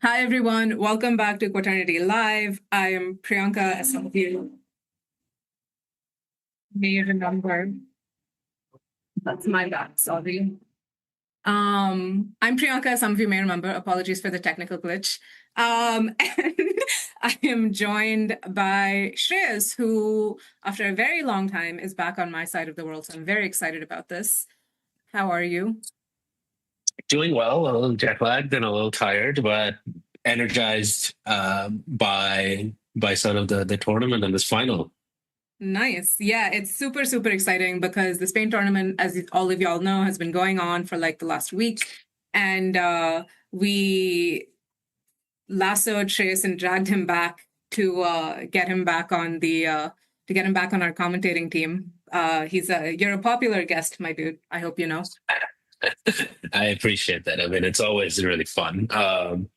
Hi, everyone. Welcome back to Quaternity Live. I am Priyanka, as some of you may remember. That's my bad, sorry. I'm Priyanka, as some of you may remember. Apologies for the technical glitch. And I am joined by Shreyas, who, after a very long time, is back on my side of the world. So I'm very excited about this. How are you? Doing well, a little jet lagged and a little tired, but energized by sort of the tournament and this final. Nice. Yeah, it's super, super exciting because the Spain tournament, as all of y'all know, has been going on for like the last week. And we lassoed Shreyas and dragged him back to get him back on the to get him back on our commentating team. You're a popular guest, my dude. I hope you know. I appreciate that. I mean, it's always really fun.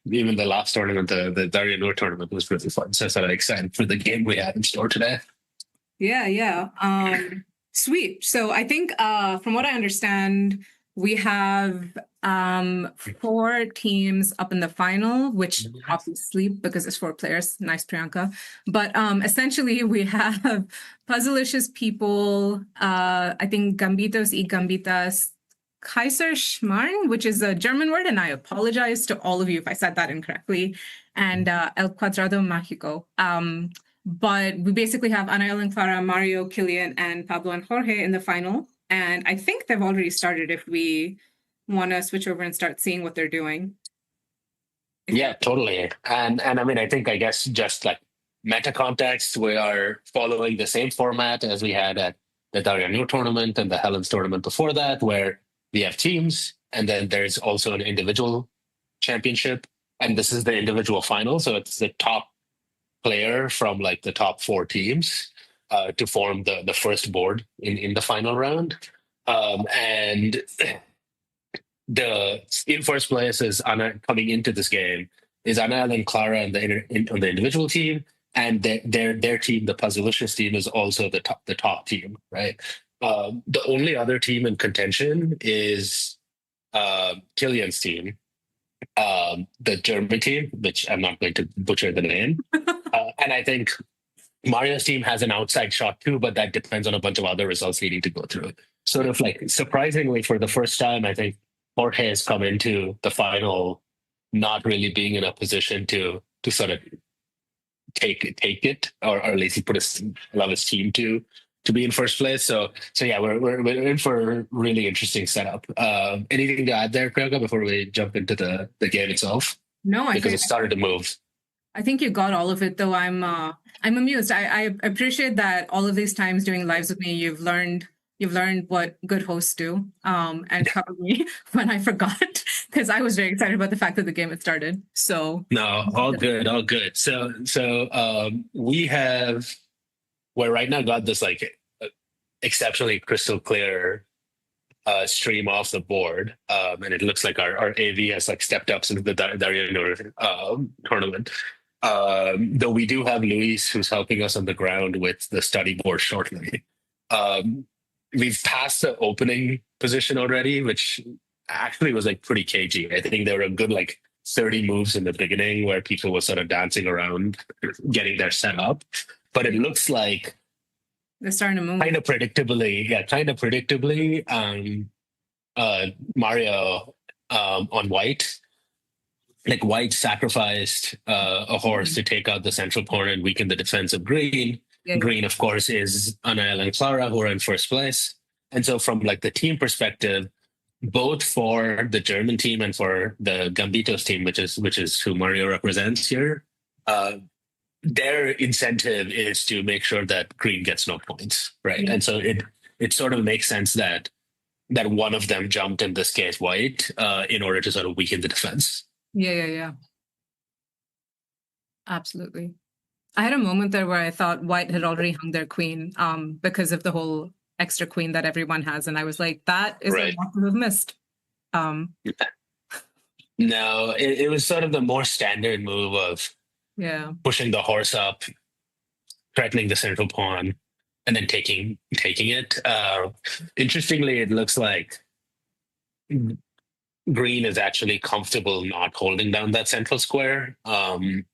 Even the last tournament, the Daria Noor tournament was really fun. So sort of excited for the game we have in store today. Yeah, yeah. Sweet. So I think from what I understand, we have four teams up in the final, which obviously because it's four players, nice Priyanka. But essentially we have Puzzleicious people, I think Gambitos y Gambitas, Kaiser Schmarrn, which is a German word, and I apologize to all of you if I said that incorrectly, and El Cuadrado Mágico. But we basically have Anael and Clara, Mario, Killian, and Pablo and Jorge in the final. And I think they've already started if we want to switch over and start seeing what they're doing. Yeah, totally. And I mean, I guess just like meta context, we are following the same format as we had at the Daria Noor tournament and the Helens tournament before that, where we have teams, and then there's also an individual championship, and this is the individual final. So it's the top player from like the top four teams to form the first board in the final round. And the in first place is Anna coming into this game is Anna and Clara on the individual team, and their team, the Puzzleicious team, is also the top team, right? The only other team in contention is Killian's team, the German team, which I'm not going to butcher the name. And I think Mario's team has an outside shot too, but that depends on a bunch of other results needing to go through. Sort of like surprisingly, for the first time, I think Jorge has come into the final not really being in a position to sort of take it, or at least he put allow his team to be in first place. So yeah, we're in for a really interesting setup. Anything to add there, Priyanka, before we jump into the game itself? No, Because it started to move. I think you got all of it, though. I'm amused. I appreciate that all of these times doing lives with me, you've learned what good hosts do, and covered me when I forgot because I was very excited about the fact that the game had started. So No, all good, all good. So we're right now got this like exceptionally crystal clear stream off the board, and it looks like our AV has like stepped up since the Dario tournament. Though we do have Luis who's helping us on the ground with the study board shortly. Um, we've passed the opening position already, which actually was like pretty cagey. I think there were a good like 30 moves in the beginning where people were sort of dancing around, getting their set up. But it looks like they're starting to move. kind of predictably, Mario on white. Like white sacrificed a horse to take out the central pawn and weaken the defense of green. Yeah, Green, of course, is Anael and Clara who are in first place. And so from like the team perspective, both for the German team and for the Gambitos team, which is who Mario represents here, uh, their incentive is to make sure that green gets no points, right? yeah, And so it sort of makes sense that one of them jumped, in this case white, in order to sort of weaken the defense. yeah, yeah, yeah. Absolutely. I had a moment there where I thought White had already hung their queen, because of the whole extra queen that everyone has, and I was like, that is a Right. lot to have missed. Um, No, it was sort of the more standard move of yeah, pushing the horse up, threatening the central pawn, and then taking it. Interestingly, it looks like green is actually comfortable not holding down that central square. On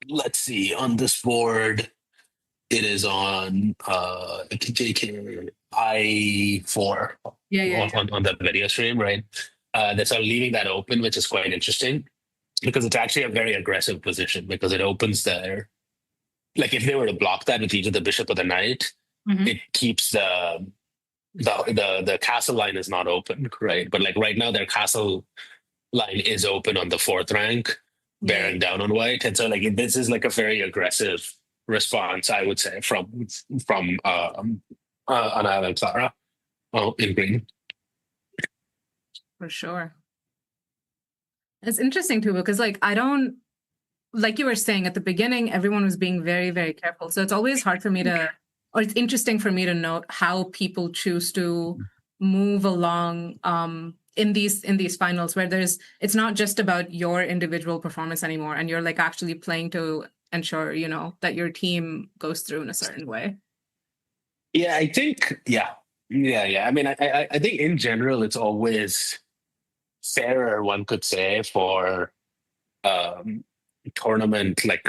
let's see, on this board, it is on JK I4 Yeah, yeah, on the video stream, right? That's sort of leaving that open, which is quite interesting because it's actually a very aggressive position because it opens there. Like if they were to block that with either the bishop or the knight, yeah. it keeps the castle line is not open, right? But like right now, their castle line is open on the fourth rank, Yeah. bearing down on white, and so like this is like a very aggressive response, I would say, from an island Clara in green. For sure. It's interesting too, because like I don't, like you were saying at the beginning, everyone was being very, very careful. So it's always hard for me to, or it's interesting for me to note how people choose to move along in these finals where it's not just about your individual performance anymore, and you're like actually playing to ensure, you know, that your team goes through in a certain way. Yeah, I think, yeah. I mean, I think in general, it's always fairer, one could say, for um, tournament like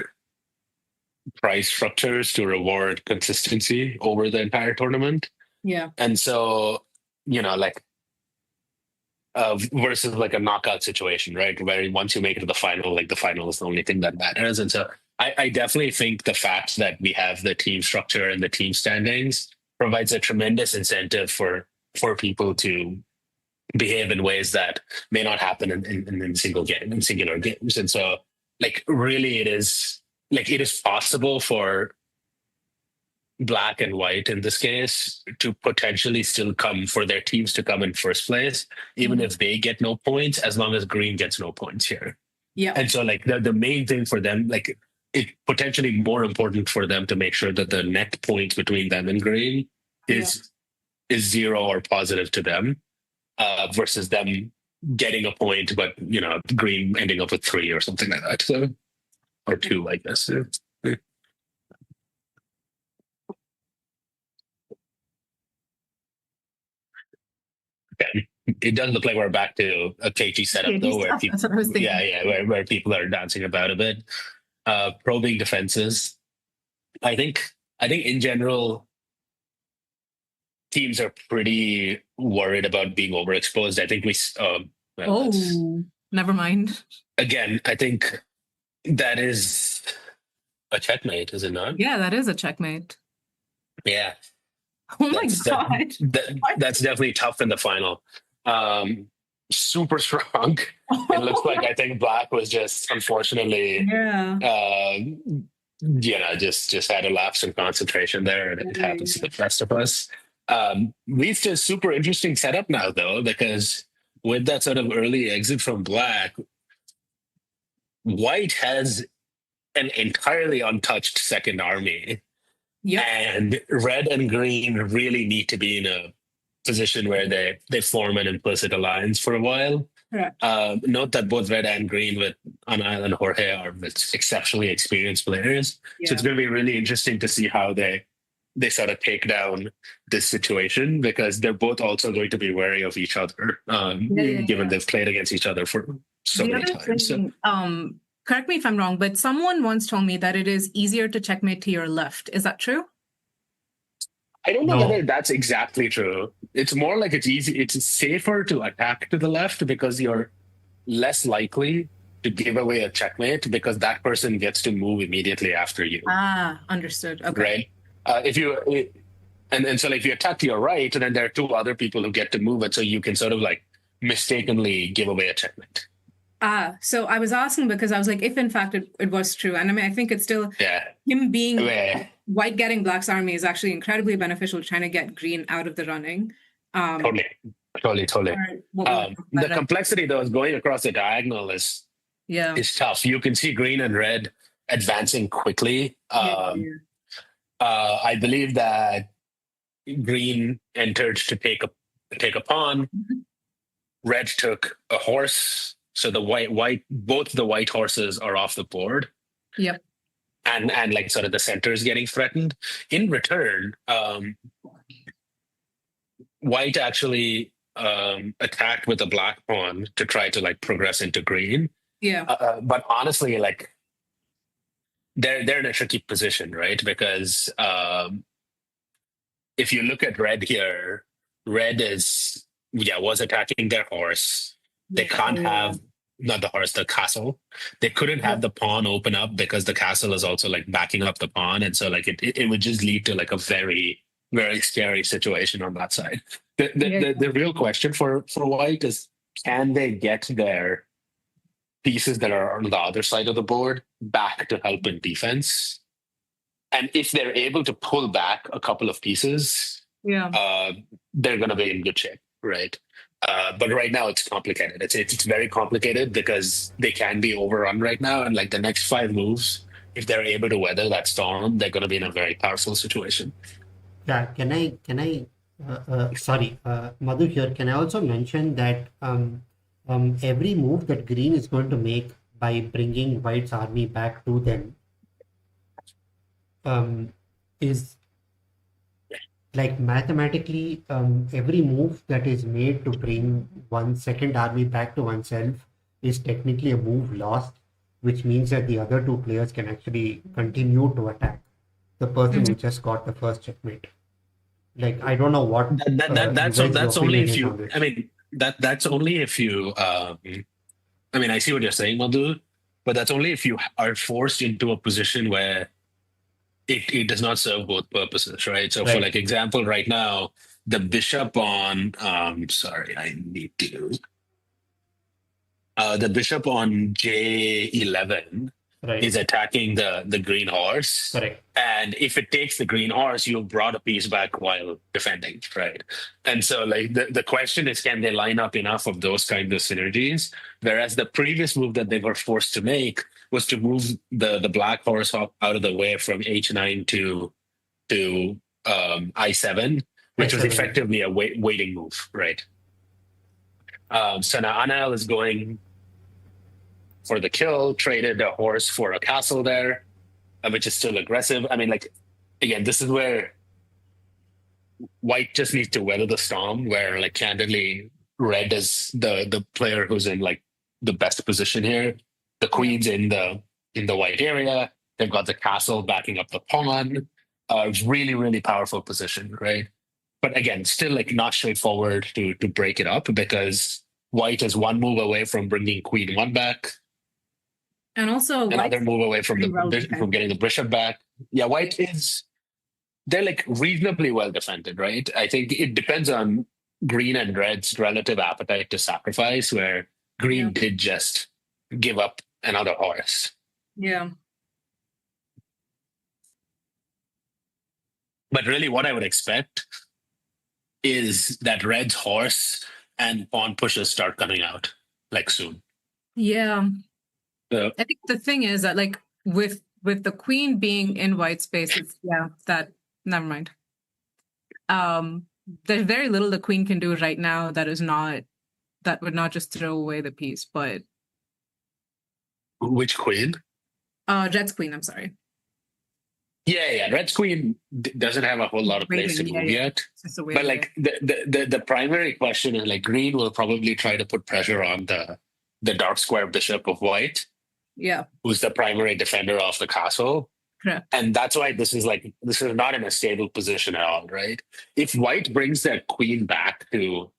price structures to reward consistency over the entire tournament. Yeah. And so, you know, like versus like a knockout situation, right? Where once you make it to the final, like the final is the only thing that matters. And so I definitely think the fact that we have the team structure and the team standings provides a tremendous incentive for people to behave in ways that may not happen in singular games. And so like really it is possible for black and white in this case to potentially still come for their teams to come in first place, even if they get no points, as long as green gets no points here. Yeah. And so like the main thing for them, like it potentially more important for them to make sure that the net points between them and green is zero or positive to them, versus them getting a point, but you know, green ending up with 3 or something like that. So, or 2, I guess. Okay. It does look like we're back to a KG setup though, where people, That's what I was thinking. where people are dancing about a bit. Probing defenses. I think in general, teams are pretty worried about being overexposed. I think never mind. Again, I think that is a checkmate, is it not? Yeah, that is a checkmate. Yeah. Oh my God. That's definitely tough in the final. Super strong. It looks like I think black was just unfortunately just had a lapse in concentration there, and it happens to the best of us. Leads to a super interesting setup now though, because with that sort of early exit from black, white has an entirely untouched second army. Yeah. And red and green really need to be in a position where they form an implicit alliance for a while. Note that both red and green with Anil and Jorge are exceptionally experienced players. So it's going to be really interesting to see how they sort of take down this situation, because they're both also going to be wary of each other, given they've played against each other for so many times. Correct me if I'm wrong, but someone once told me that it is easier to checkmate to your left. Is that true? I don't know whether that's exactly true. It's more like it's safer to attack to the left because you're less likely to give away a checkmate because that person gets to move immediately after you. Ah, understood. Okay. Right? So if you attack to your right, then there are 2 other people who get to move it, so you can sort of like mistakenly give away a checkmate. So I was asking because I was like, if in fact it was true, and I mean, I think it's still him being white getting black's army is actually incredibly beneficial trying to get green out of the running. Totally. The complexity though is going across the diagonal is tough. You can see green and red advancing quickly. I believe that green entered to take a pawn. Red took a horse. So the both the white horses are off the board. Yep. And like sort of the center is getting threatened. In return, white actually attacked with a black pawn to try to like progress into green. Yeah. But honestly, like they're in a tricky position, right? Because if you look at red here, red is was attacking their horse. They Yeah. can't Yeah. have not the horse, the castle. They couldn't Yeah. have the pawn open up because the castle is also like backing up the pawn, and so like it would just lead to like a very very scary situation on that side. Yeah. The real question for white is can they get their pieces that are on the other side of the board back to help in defense? And if they're able to pull back a couple of pieces, Yeah. they're going to be in good shape, right? But right now it's complicated. It's very complicated because they can be overrun right now, and like the next five moves, if they're able to weather that storm, they're going to be in a very powerful situation. Yeah, sorry, Madhu here. Can I also mention that every move that Green is going to make by bringing White's army back to them is like mathematically, every move that is made to bring one second army back to oneself is technically a move lost, which means that the other two players can actually continue to attack the person who just got the first checkmate. Like, I don't know what That's only opinion if is you. on this. I mean that's only if you. I mean I see what you're saying, Madhu, but that's only if you are forced into a position where it does not serve both purposes, right? So for Right. like example, right now, the bishop on sorry, I need to the bishop on J11 Right. is attacking the green horse. Correct. And if it takes the green horse, you've brought a piece back while defending, right? And so like the question is can they line up enough of those kinds of synergies? Whereas the previous move that they were forced to make was to move the black horse out of the way from H9 to I7, which was I7. effectively a waiting move, right? So now Anil is going for the kill, traded a horse for a castle there, which is still aggressive. I mean, like, again, this is where white just needs to weather the storm, where, like, candidly, red is the player who's in, like, the best position here. The queen's in the white area. They've got the castle backing up the pawn. It's really, really powerful position, right? But again, still, like, not straightforward to break it up because white is one move away from bringing queen one back. And also Another move away from from getting the bishop back. Yeah, white they're like reasonably well defended, right? I think it depends on green and red's relative appetite to sacrifice, where green did just give up another horse. Yeah. But really what I would expect is that red's horse and pawn pushes start coming out like soon. Yeah. So, I think the thing is that like with the queen being in white spaces, never mind. There's very little the queen can do right now that would not just throw away the piece, but which queen? Red's queen, I'm sorry. Yeah. Red's queen doesn't have a whole lot of place to move yet. But like the primary question is like green will probably try to put pressure on the dark square bishop of white. Yeah. Who's the primary defender of the castle. Correct. And that's why this is not in a stable position at all, right? If white brings their queen back to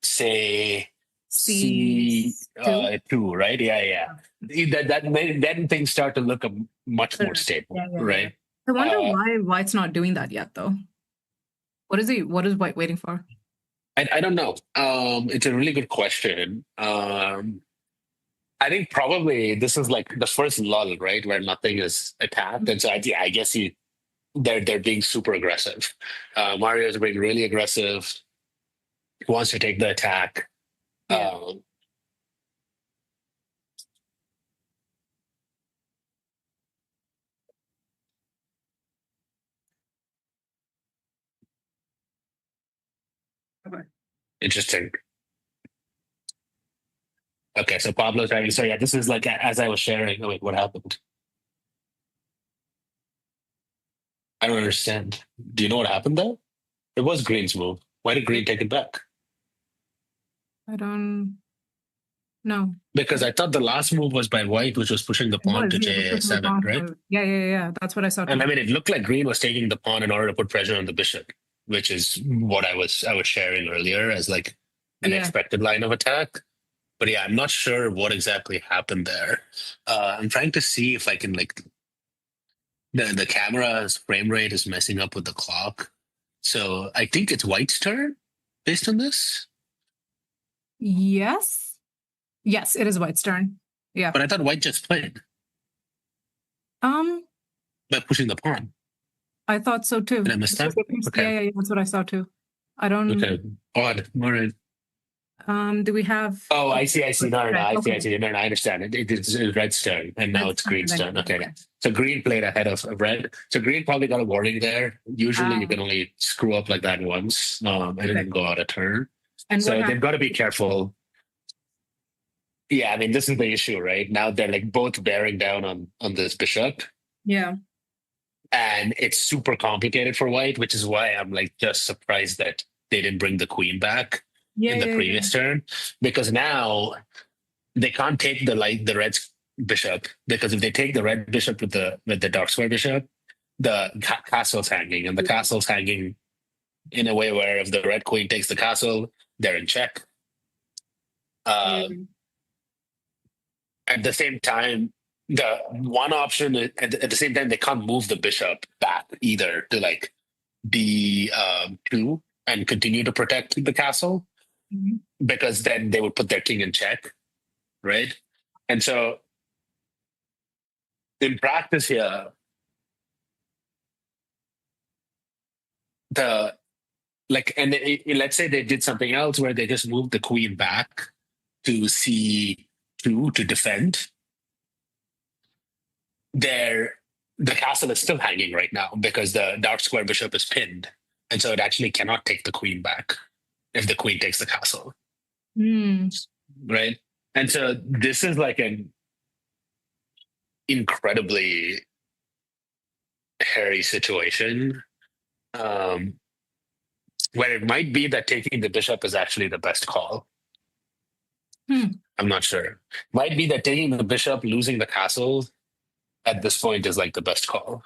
say C2, right? Yeah. Then things start to look much more stable, right? I wonder why white's not doing that yet, though. What is white waiting for? I don't know. It's a really good question. I think probably this is like the first lull, right, where nothing is attacked, and so I guess they're being super aggressive. Mario is being really aggressive. He wants to take the attack. Yeah. Okay. Interesting. Okay, so Pablo's having. So yeah, this is like as I was sharing. Oh, wait, what happened? I don't understand. Do you know what happened there? It was Green's move. Why did Green take it back? I don't know. Because I thought the last move was by white, which was pushing the It pawn to was, yeah, this was the J7, pawn right? move. Yeah. That's what I saw too. And I mean, it looked like green was taking the pawn in order to put pressure on the bishop, which is what I was sharing earlier as like an Yeah. expected line of attack. But yeah, I'm not sure what exactly happened there. I'm trying to see if I can like the camera's frame rate is messing up with the clock. So I think it's white's turn based on this. Yes. Yes, it is white's turn. Yeah. But I thought white just played Um, by pushing the pawn. I thought so too. Did I miss that? Okay. Yeah, that's what I saw too. I don't. Okay. Odd. All right. Do we have? Oh, I see. No, I Okay. see. No, I understand. It's red's turn, and now Red's it's green's turn, turn. Okay. okay. So green played ahead of red. So green probably got a warning there. Usually you can only screw up like that once, and then go out a turn. And So what they've happened? got to be careful. Yeah, I mean, this is the issue, right? Now they're like both bearing down on this bishop, Yeah. and it's super complicated for white, which is why I'm like just surprised that they didn't bring the queen back Yeah. in the previous turn, because now they can't take the red's bishop, because if they take the red bishop with the dark square bishop, the castle's hanging, and the castle's hanging in a way where if the red queen takes the castle, they're in check. At the same time, the one option at the same time they can't move the bishop back either to like B2 and continue to protect the castle, Mhm. because then they would put their king in check, right? And so in practice here, the like, and let's say they did something else where they just moved the queen back to C2 to defend. The castle is still hanging right now because the dark square bishop is pinned, and so it actually cannot take the queen back if the queen takes the castle, right? And so this is like an incredibly hairy situation, where it might be that taking the bishop is actually the best call. I'm not sure. Might be that taking the bishop, losing the castle at this point is like the best call.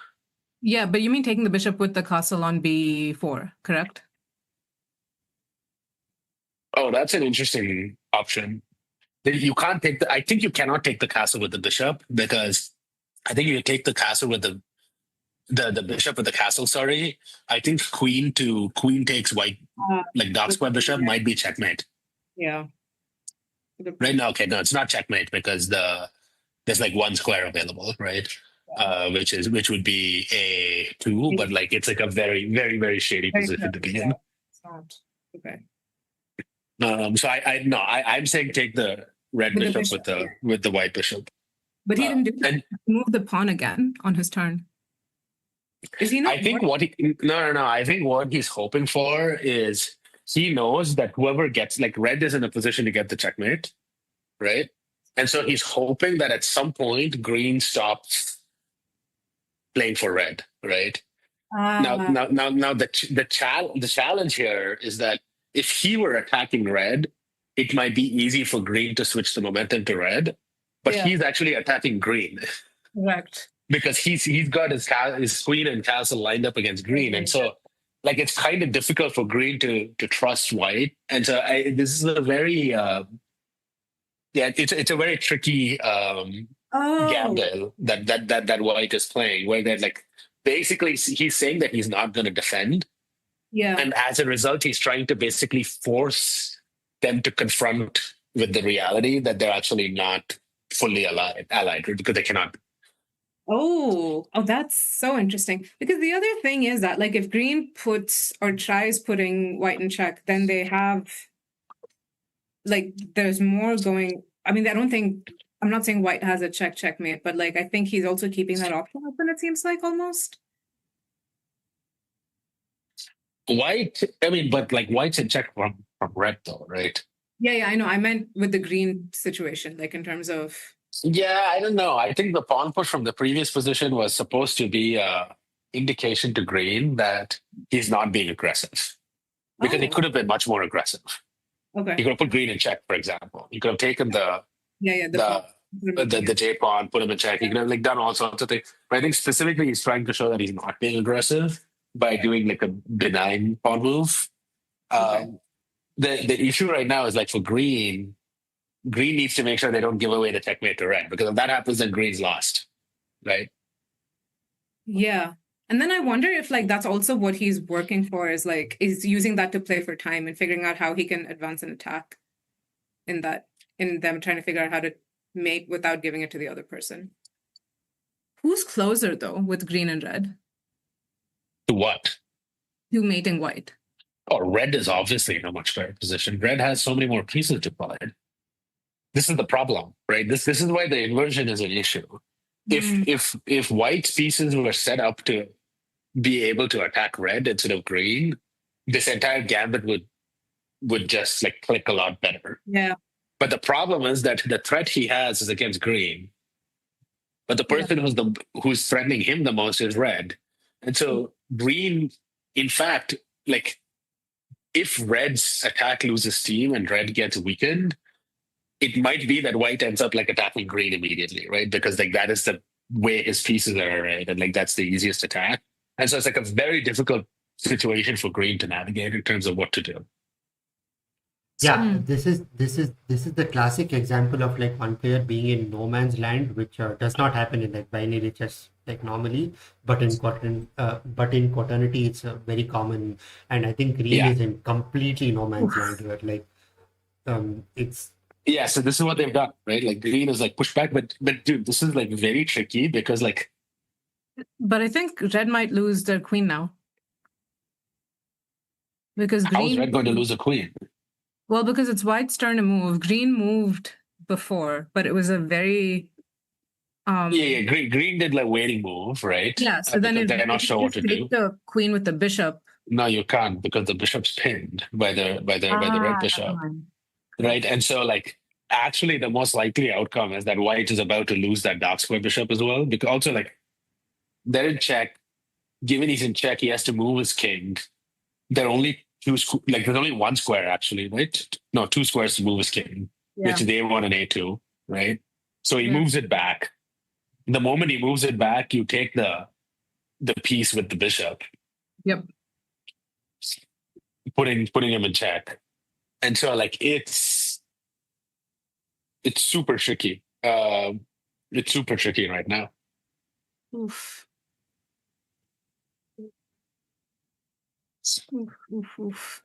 Yeah, but you mean taking the bishop with the castle on B4, correct? Oh, that's an interesting option. You can't take I think you cannot take the castle with the bishop, because I think you take the castle with the bishop with the castle. Sorry, I think queen takes white, like dark square bishop might be checkmate. Yeah. Right now, okay, no, it's not checkmate because there's like one square available, right? Which would be A2, but like it's like a very, very, very shady position to be in. It's not. Okay. So I'm saying take the red With the bishop bishop, with the white bishop. But he didn't do that. And He moved the pawn again on his turn. Is he not? I think no. I think what he's hoping for is he knows that whoever gets, like, red is in a position to get the checkmate, right? And so he's hoping that at some point green stops playing for red, right? Now the challenge here is that if he were attacking red, it might be easy for green to switch the momentum to red, but he's actually attacking green. Correct. Because he's got his queen and castle lined up against green, and so like it's kind of difficult for green to trust white, and so this is a very it's a very tricky gamble that white is playing, where they're like basically he's saying that he's not going to defend, and as a result he's trying to basically force them to confront with the reality that they're actually not fully allied, right? Because they cannot. Oh, that's so interesting. Because the other thing is that, like, if green puts or tries putting white in check, then they have, like, there's more going. I mean, I'm not saying white has a checkmate, but like, I think he's also keeping that option open, it seems like, almost. White, I mean, but like white's in check from red though, right? Yeah, I know. I meant with the green situation, like in terms of. Yeah, I don't know. I think the pawn push from the previous position was supposed to be a indication to green that he's not being aggressive, because he could have been much more aggressive. Okay. He could have put green in check, for example. He could have taken the Yeah. the J pawn, put him in check. He could have like done all sorts of things. But I think specifically he's trying to show that he's not being aggressive by doing like a benign pawn move. Okay. The issue right now is like for green needs to make sure they don't give away the checkmate to red, because if that happens, then green's lost, right? Yeah. And then I wonder if like that's also what he's working for, is like is using that to play for time and figuring out how he can advance an attack in them trying to figure out how to mate without giving it to the other person. Who's closer though with green and red To what? to mating white? Oh, red is obviously in a much better position. Red has so many more pieces to play. This is the problem, right? This is why the inversion is an issue. If white pieces were set up to be able to attack red instead of green, this entire gambit would just like click a lot better. Yeah. But the problem is that the threat he has is against green, but the person who's threatening him the most is red, and so green, in fact, like if red's attack loses steam and red gets weakened, it might be that white ends up like attacking green immediately, right? Because like that is the way his pieces are, right? And like that's the easiest attack. And so it's like a very difficult situation for green to navigate in terms of what to do. Yeah, this is the classic example of like one player being in no man's land, which does not happen in like binary chess like normally, but in Quaternity it's very common, and I think green is in completely no man's land here. Like, it's Yeah, so this is what they've done, right? Like green is like pushed back, but dude, this is like very tricky because like. But I think red might lose their queen now. Because how's red going to lose a queen? Well, because it's white's turn to move. Green moved before, but it was a very Green did like waiting move, right? Yeah, so then if they're not sure what to do. The queen with the bishop. No, you can't, because the bishop's pinned by the red bishop. Right. And so like actually the most likely outcome is that white is about to lose that dark square bishop as well. Because also like they're in check. Given he's in check, he has to move his king. There are only there's only one square actually, right? No, two squares to move his king, which is A1 and A2, right? So he moves it back. The moment he moves it back, you take the piece with the bishop. Yep. Putting him in check. And so like it's super tricky. It's super tricky right now. Oof. Oof.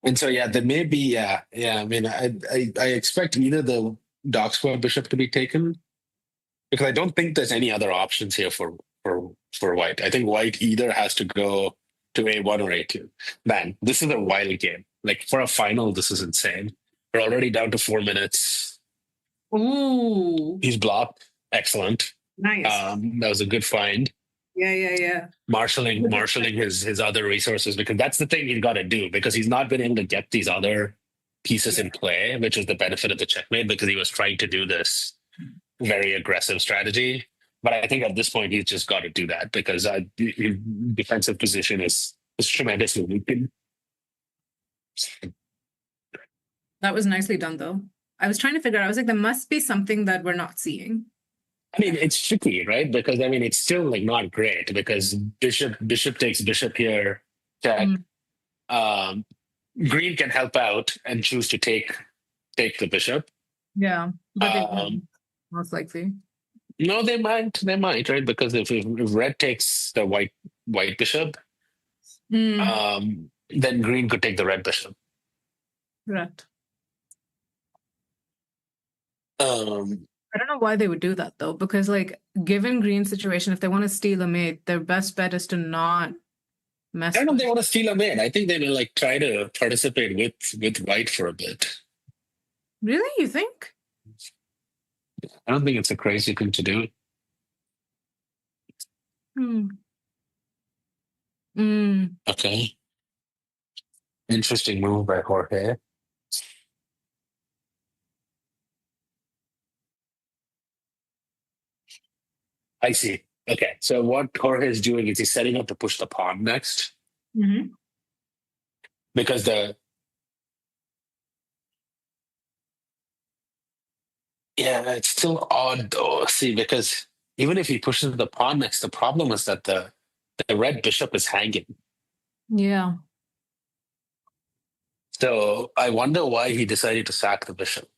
And so there may be I mean I expect either the dark square bishop to be taken, because I don't think there's any other options here for white. I think white either has to go to A1 or A2. Man, this is a wild game. Like for a final, this is insane. We're already down to 4 minutes. Ooh. He's blocked. Excellent. Nice. That was a good find. Yeah. Marshalling his other resources, because that's the thing he's got to do, because he's not been able to get these other pieces in play, which is the benefit of the checkmate, because he was trying to do this very aggressive strategy. But I think at this point he's just got to do that, because his defensive position is tremendously weakened. That was nicely done, though. I was trying to figure out. I was like, there must be something that we're not seeing. I mean, it's tricky, right? Because I mean, it's still like not great, because bishop takes bishop here. Check. Green can help out and choose to take the bishop. Yeah, but most likely. No, they might, right? Because if red takes the white bishop, then green could take the red bishop. Correct. I don't know why they would do that though, because like given green's situation, if they want to steal a mate, their best bet is to not mess. I don't know if they want to steal a mate. I think they will like try to participate with white for a bit. Really, you think? I don't think it's a crazy thing to do. Okay. Interesting move by Jorge. I see. Okay. So what Jorge is doing is he's setting up to push the pawn next. because it's still odd though. See, because even if he pushes the pawn next, the problem is that the red bishop is hanging. Yeah. So I wonder why he decided to sack the bishop.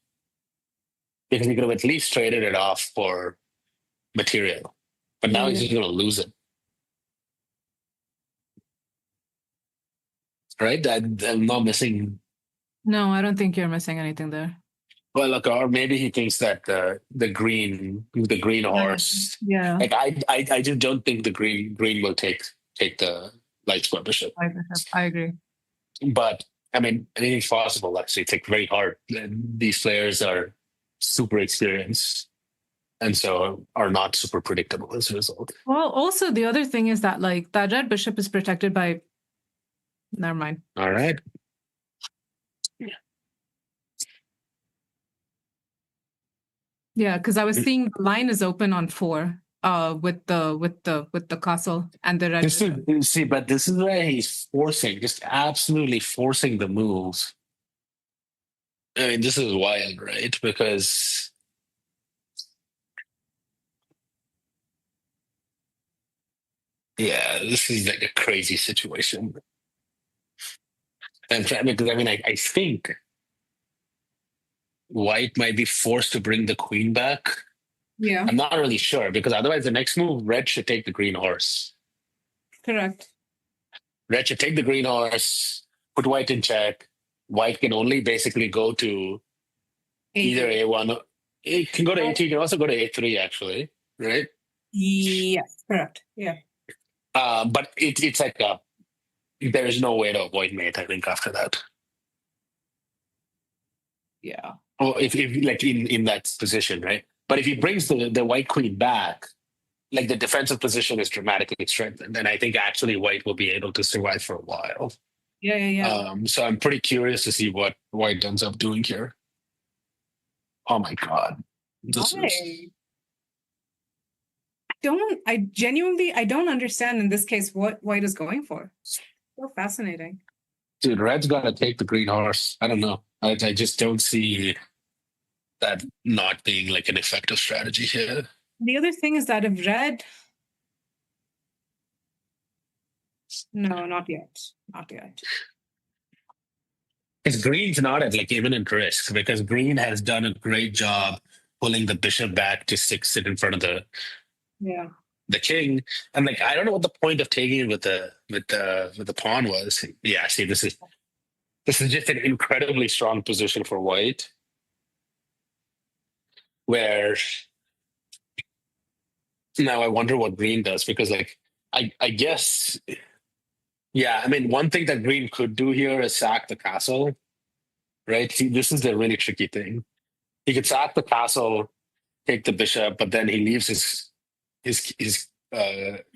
Because he could have at least traded it off for material. But now he's Yeah. just going to lose it. Right? I'm not missing. No, I don't think you're missing anything there. Well, look, or maybe he thinks that the green horse. Yeah. Like I just don't think the green will take the light square bishop. I agree. But I mean, anything's possible. Actually, it's like very hard. And these players are super experienced, and so are not super predictable as a result. Well, also the other thing is that like that red bishop is protected by. Never mind. All right. Yeah, because I was seeing the line is open on 4. With the castle and the red. See, but this is where he's just absolutely forcing the moves. I mean, this is wild, right? Because this is like a crazy situation. And because I mean, I think White might be forced to bring the queen back. Yeah. I'm not really sure because otherwise the next move, Red should take the green horse. Correct. Red should take the green horse, put White in check. White can only basically go to either A1. It can go to A2. You can also go to A3, actually, right? Yes, correct. Yeah. But it's like there is no way to avoid mate, I think, after that. Yeah. Or if like in that position, right? But if he brings the white queen back, like the defensive position is dramatically strengthened. And I think actually White will be able to survive for a while. Yeah. So I'm pretty curious to see what White ends up doing here. Oh my God. I genuinely don't understand in this case what White is going for. So fascinating. Dude, Red's got to take the green horse. I don't know. I just don't see that not being like an effective strategy here. The other thing is that if Red... No, not yet. Not yet. Because Green's not at like imminent risk because Green has done a great job pulling the bishop back to sit in front of the king. And like I don't know what the point of taking it with the pawn was. Yeah, see, this is just an incredibly strong position for White. Where now I wonder what Green does because like I guess I mean one thing that Green could do here is sack the castle. Right? See, this is the really tricky thing. He could sack the castle, take the bishop, but then he leaves his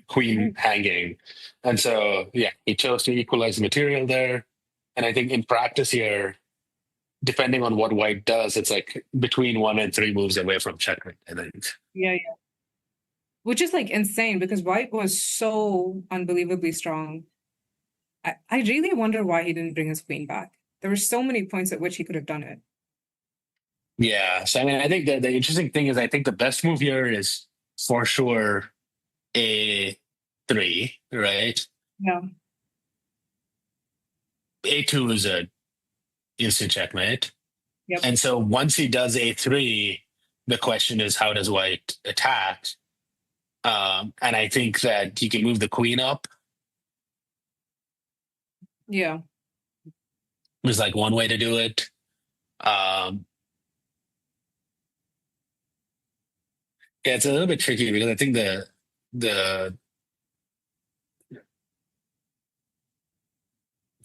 queen hanging. And so, he chose to equalize the material there. And I think in practice here, depending on what White does, it's like between 1 and 3 moves away from checkmate, I think. Yeah. Which is like insane because White was so unbelievably strong. I really wonder why he didn't bring his queen back. There were so many points at which he could have done it. Yeah. So, I mean, I think that the interesting thing is I think the best move here is for sure A3, right? Yeah. A2 is a instant checkmate. Yep. And so once he does A3, the question is how does White attack? And I think that he can move the queen up. Yeah. There's like one way to do it. It's a little bit tricky because I think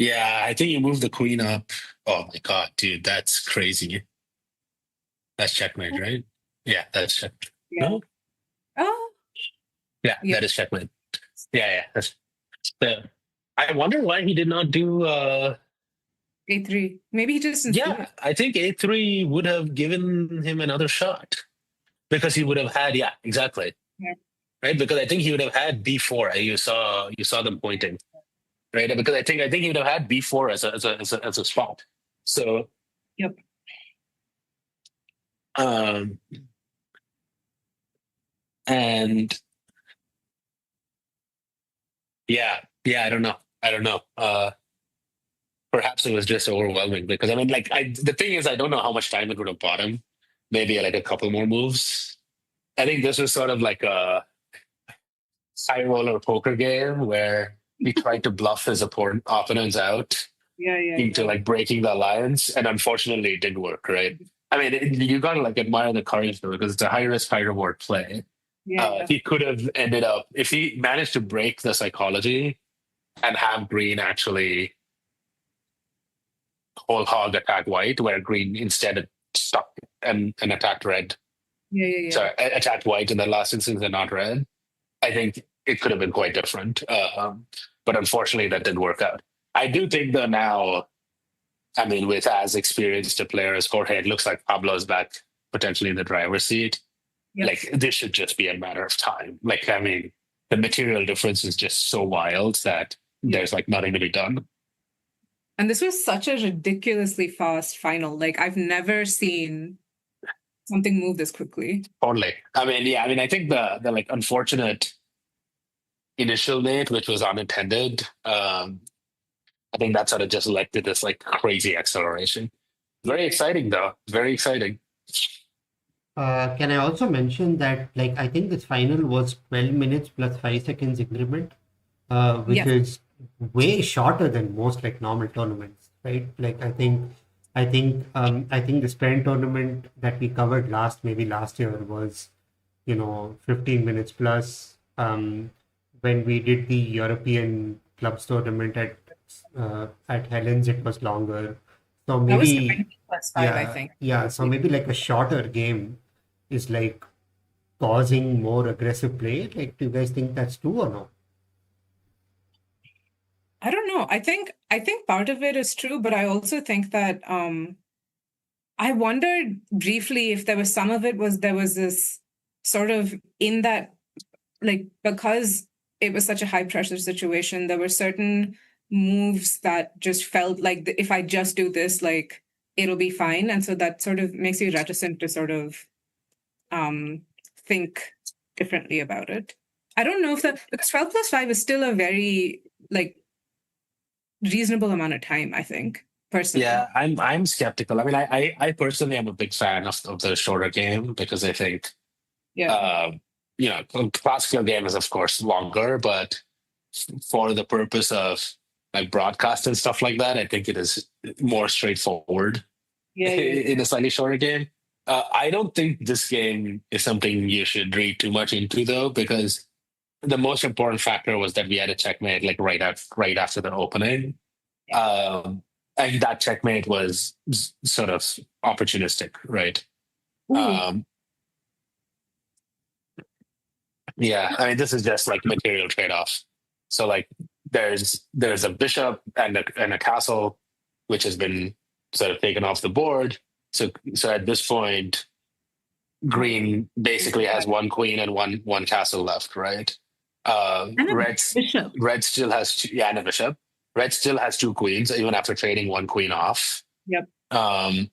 I think you move the queen up. Oh my God, dude, that's crazy. That's checkmate, right? Yeah, that's checkmate. Yeah. No? Oh. Yeah, that is checkmate. Yeah. I wonder why he did not do A3. Maybe he just didn't see it. I think A3 would have given him another shot because he would have had exactly. Yeah. Right? Because I think he would have had B4. You saw them pointing. right? Because I think you'd have had B4 as a spot. So Yep. um and yeah, I don't know. Perhaps it was just overwhelming because I mean, like, the thing is, I don't know how much time it would have bought him. Maybe like a couple more moves. I think this was sort of like a high roller poker game where he tried to bluff his opponents out into Yeah. like breaking the alliance, and unfortunately, it didn't work. Right? I mean, you gotta like admire the courage though, because it's a high risk, high reward play. Yeah. He could have ended up if he managed to break the psychology and have Green actually whole hog attack white, where Green instead stuck and attacked red. Yeah. Sorry, attacked white in the last instance and not red. I think it could have been quite different. But unfortunately, that didn't work out. I do think that now, I mean, with as experienced a player as Jorge, it looks like Pablo's back potentially in the driver's seat. Yep. Like, this should just be a matter of time. Like, I mean, the material difference is just so wild that there's like nothing to be done. And this was such a ridiculously fast final. Like, I've never seen something move this quickly. Totally. I mean, yeah. I mean, I think the like unfortunate initial mate, which was unintended, I think that sort of just led to this like crazy acceleration. Very exciting, though. Very exciting. Can I also mention that, like, I think this final was 12 minutes plus 5 seconds increment, which Yes. is way shorter than most like normal tournaments, right? Like, I think the sprint tournament that we covered maybe last year was, 15 minutes plus. When we did the European clubs tournament at Helens, it was longer. So That was maybe, 20 plus 5, I think. yeah. So maybe like a shorter game is like causing more aggressive play. Like, do you guys think that's true or no? I don't know. I think part of it is true, but I also think that I wondered briefly if there was some of it was there was this sort of in that, like, because it was such a high pressure situation, there were certain moves that just felt like if I just do this, like, it'll be fine. And so that sort of makes you reticent to sort of think differently about it. I don't know if because 12 plus 5 is still a very like reasonable amount of time, I think, personally. Yeah, I'm skeptical. I mean, I personally am a big fan of the shorter game because I think, Yeah. classical game is of course longer, but for the purpose of like broadcast and stuff like that, I think it is more straightforward Yeah. in a slightly shorter game. I don't think this game is something you should read too much into, though, because the most important factor was that we had a checkmate like right after the opening, and that checkmate was sort of opportunistic, right? Ooh. Yeah, I mean, this is just like material trade-off. So like, there's a bishop and a castle, which has been sort of taken off the board. So at this point, Green basically has one queen and one castle left, right? And a bishop. Red still has two, yeah, and a bishop. Red still has two queens, even after trading one queen off. Yep. And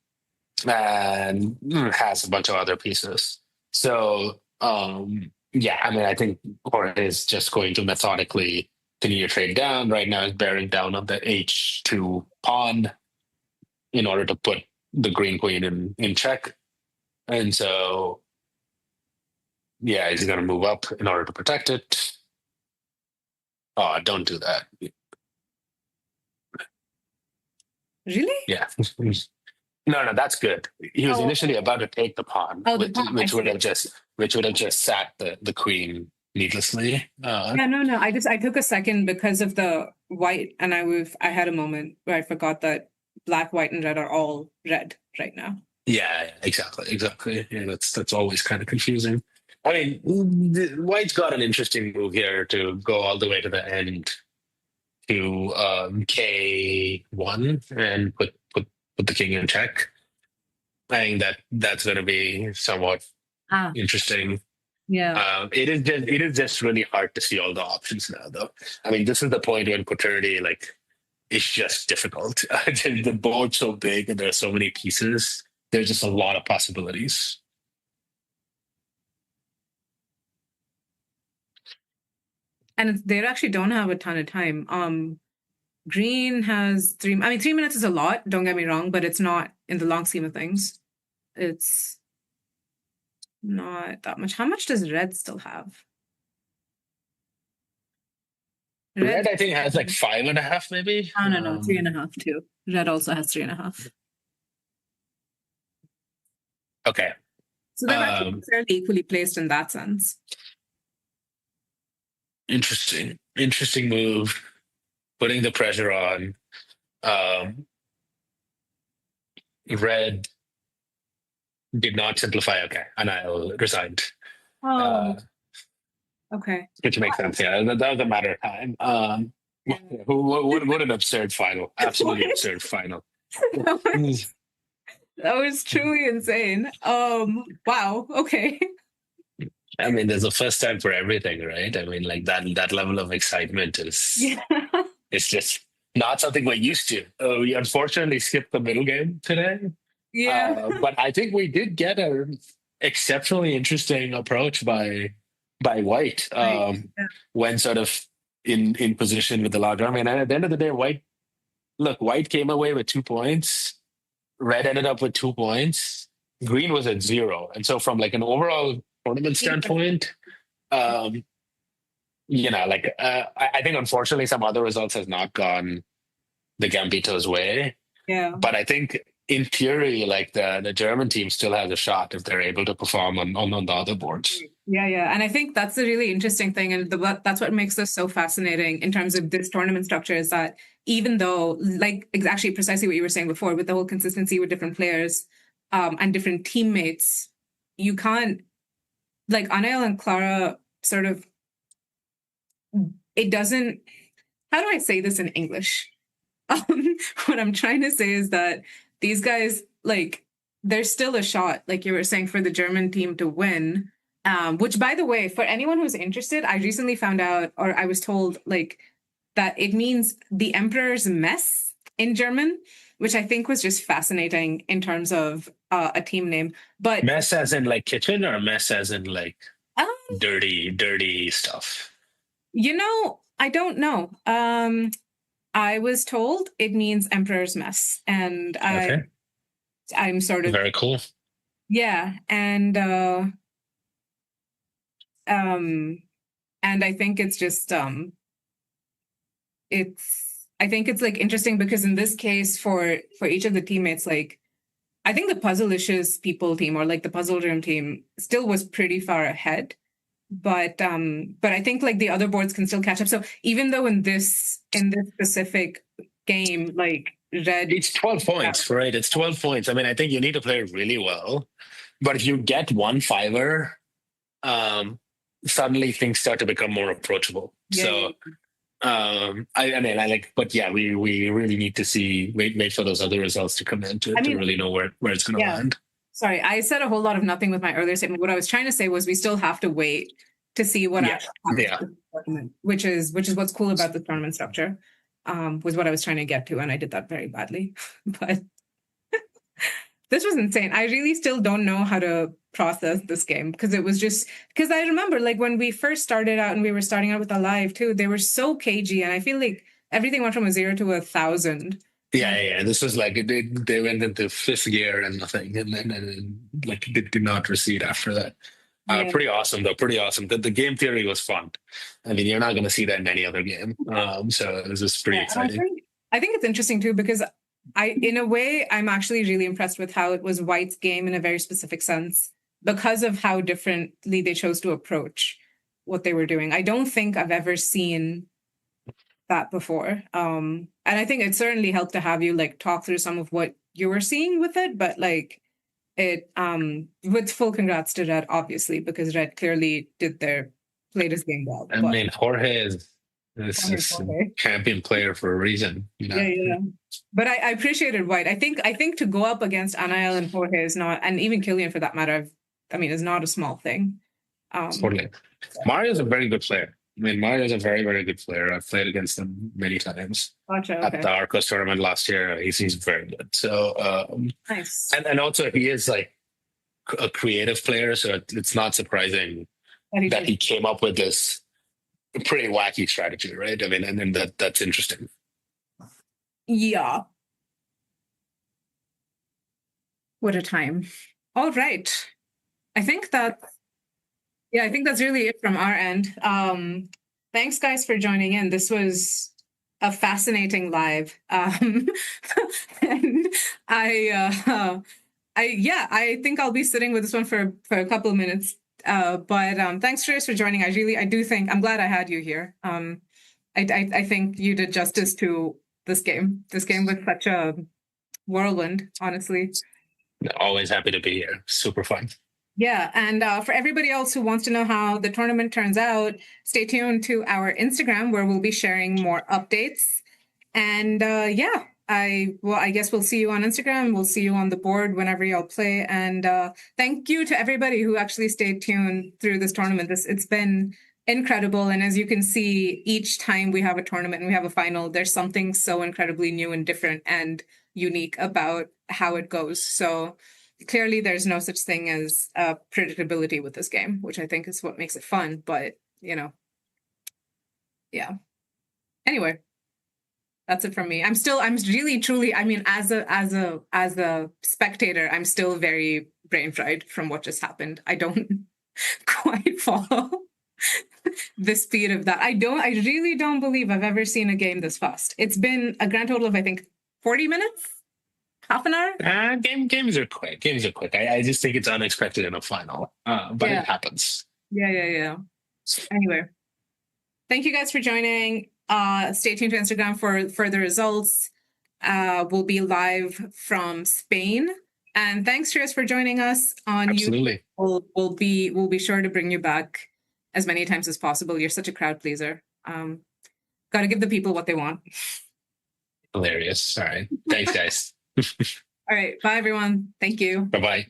has a bunch of other pieces. So yeah, I mean, I think Jorge is just going to methodically continue to trade down. Right now, is bearing down on the H2 pawn in order to put the green queen in check. And so, yeah, he's going to move up in order to protect it. Oh, don't do that. Really? Yeah. No, that's good. He was initially about to take the pawn, which would have just sat the queen needlessly. Yeah, no. I took a second because of the white, and I had a moment where I forgot that black, white, and red are all red right now. Yeah, exactly. Yeah, that's always kind of confusing. I mean, white's got an interesting move here to go all the way to the end to K1 and put the king in check. I think that's going to be somewhat interesting. Yeah. It is just really hard to see all the options now, though. I mean, this is the point when Quaternity it's just difficult. The board's so big and there are so many pieces. There's just a lot of possibilities. And they actually don't have a ton of time. Green has 3 minutes is a lot, don't get me wrong, but it's not in the long scheme of things. It's not that much. How much does red still have? Red, I think, has like 5.5, maybe. No, 3.5 too. Red also has 3.5. Okay. So they're actually fairly equally placed in that sense. Interesting move. Putting the pressure on. Red did not simplify. Okay, and I'll resigned. Oh, okay. Which makes sense. Yeah, that was a matter of time. What an absurd final! Absolutely absurd final. That was truly insane. Wow. Okay. I mean, there's a first time for everything, right? I mean, like that level of excitement is Yeah. it's just not something we're used to. We unfortunately skipped the middle game today. Yeah. But I think we did get an exceptionally interesting approach by White Right. Yeah. when sort of in position with the large army. And at the end of the day, White came away with 2 points. Red ended up with 2 points. Green was at 0. And so from like an overall tournament standpoint, I think unfortunately some other results has not gone the Gambito's way. Yeah. But I think in theory, like the German team still has a shot if they're able to perform on the other boards. Yeah. And I think that's a really interesting thing. And that's what makes this so fascinating in terms of this tournament structure is that even though, like, actually precisely what you were saying before, with the whole consistency with different players and different teammates, you can't, like, Anael and Clara sort of, it doesn't, how do I say this in English? What I'm trying to say is that these guys, like, there's still a shot, like you were saying, for the German team to win. Which, by the way, for anyone who's interested, I recently found out, or I was told, like, that it means the Emperor's mess in German, which I think was just fascinating in terms of a team name. But mess as in like kitchen, or mess as in like um, dirty stuff? I don't know. I was told it means Emperor's mess, and Okay. I'm sort of Very cool. yeah, and I think it's just I think it's like interesting because in this case for each of the teammates, like I think the Puzzle-licious people team or like the Puzzle Room team still was pretty far ahead. But I think like the other boards can still catch up. So even though in this specific game, like red, it's 12 points, right? It's 12 points. I mean, I think you need to play really well, but if you get 1 5er, suddenly things start to become more approachable. Yeah, so but yeah, we really need to wait for those other results to come in to really know where it's going to land. Sorry, I said a whole lot of nothing with my earlier statement. What I was trying to say was we still have to wait to see what happens with the tournament, which is what's cool about the tournament structure, was what I was trying to get to, and I did that very badly. But this was insane. I really still don't know how to process this game because it was just because I remember like when we first started out and we were starting out with a live too, they were so cagey, and I feel like everything went from a 0 to 1,000. Yeah. This was like they went into 5th gear and nothing, and then like it did not recede after that. Pretty awesome though. Pretty awesome. The game theory was fun. I mean, you're not going to see that in any other game. So this is pretty exciting. I think it's interesting too because in a way, I'm actually really impressed with how it was White's game in a very specific sense because of how differently they chose to approach what they were doing. I don't think I've ever seen that before. And I think it certainly helped to have you like talk through some of what you were seeing with it, but like it with full congrats to Red, obviously, because Red clearly played his game well. I mean, Jorge is a champion player for a reason, you know? Yeah. But I appreciated White. I think to go up against Anael and Jorge is not, and even Killian for that matter, is not a small thing. Totally. Mario's a very good player. I mean, Mario's a very, very good player. I've played against him many times. Gotcha. At Okay. the Arcos tournament last year. He's very good. So Nice. and also he is like a creative player, so it's not surprising that he came up with this pretty wacky strategy, right? I mean, and then that's interesting. Yeah. What a time. All right. I think that's really it from our end. Thanks guys for joining in. This was a fascinating live. And I think I'll be sitting with this one for a couple of minutes. But thanks, Shreyas, for joining. I do think I'm glad I had you here. I think you did justice to this game. This game was such a whirlwind, honestly. Always happy to be here. Super fun. Yeah, and for everybody else who wants to know how the tournament turns out, stay tuned to our Instagram where we'll be sharing more updates. And I guess we'll see you on Instagram. We'll see you on the board whenever y'all play. And thank you to everybody who actually stayed tuned through this tournament. It's been incredible. And as you can see, each time we have a tournament and we have a final, there's something so incredibly new and different and unique about how it goes. So clearly there's no such thing as predictability with this game, which I think is what makes it fun. But, yeah. Anyway, that's it from me. I'm really, truly, I mean, as a spectator, I'm still very brain fried from what just happened. I don't quite follow the speed of that. I really don't believe I've ever seen a game this fast. It's been a grand total of, I think, 40 minutes? Half an hour? Games are quick. I just think it's unexpected in a final, but it happens. Yeah. Anyway, thank you guys for joining. Stay tuned to Instagram for further results. We'll be live from Spain. And thanks, Shreyas, for joining us on Absolutely. YouTube. We'll be sure to bring you back as many times as possible. You're such a crowd pleaser. Got to give the people what they want. Hilarious. All right. Thanks, guys. All right. Bye, everyone. Thank you. Bye-bye.